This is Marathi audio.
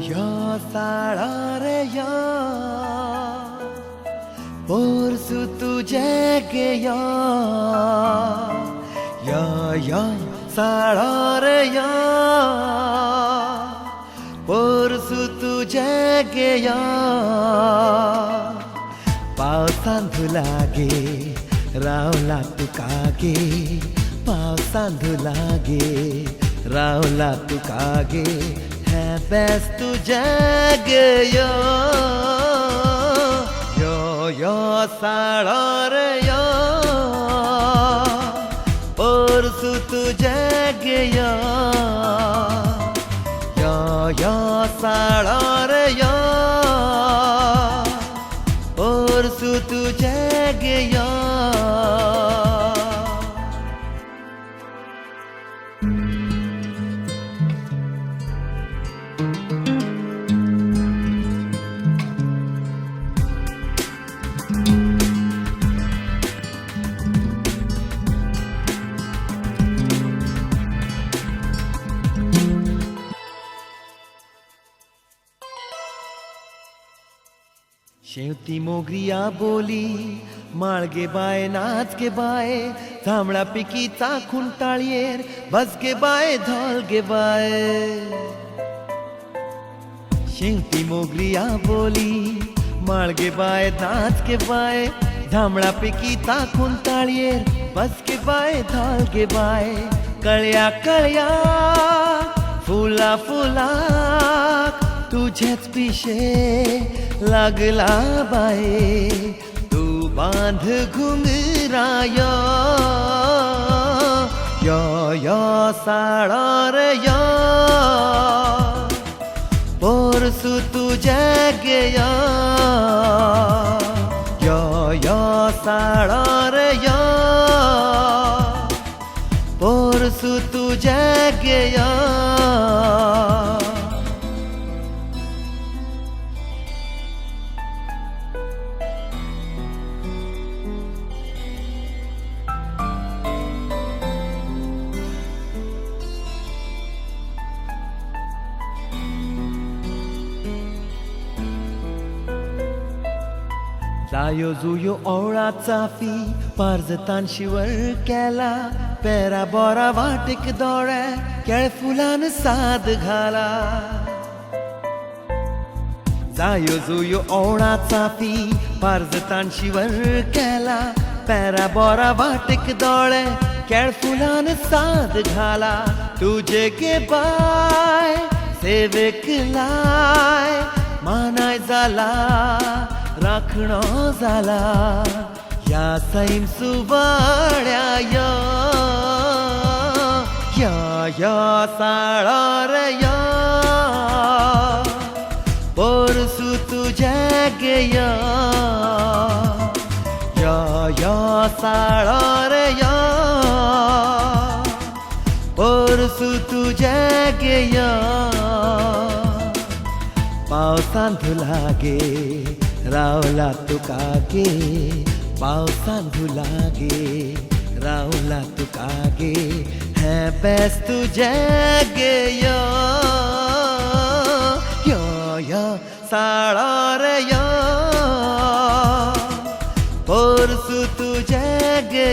या साळा रे या पोरसू तुझे गे या साळा रे या पोरसू तुझे गे पावसान धुलागे रावला तुकागे पावसान धुलागे रावला तुकागे है बेस तुझे गे यो साळा रे यो पोरसू तुझे गे यो साळा रे यो पोरसू तुझे गे शेवती मोगरिया बोली माळगे बाय नाच गे बाय जांभळा पिकीचा खुंटाळयेर बस गे बाय धोल गे बाय शेवती मोगरिया बोली माळगे बाय नाच गे बाय जांभळा पिकीचा खुंटाळयेर बस गे बाय धोल गे बाय कळ्या कळ्या फुला फुलाक तुझेच पिशे लागला बाये तू बांध घुंगराया या साळा रे या पोरसू तुझे गे या साळा रे या पोरसू तुझे गे जायो जुयो ओवळा चाफी पारजतान शिवर केला पेरा बोरा वाटेक दोळे केळ फुलान साद घाला जायो जुयो ओवळा चाफी पारजतान शिवर केला पेरा बोरा वाटेक दोळे केळ फुलान साद घाला तुझे गे बाय सेवेक लाय मानाय जाला राखणो जाला या सैम सुवाळ्या या साळा रे या पोरसू तुझे गे या साळा रे या पोरसू तुझे गे पावसान धुलागे रावला तुकागे पावसान धुलागे रावला तुकागे है बेस तुझे गे यो साळा रे यो पोरसू तुझे गे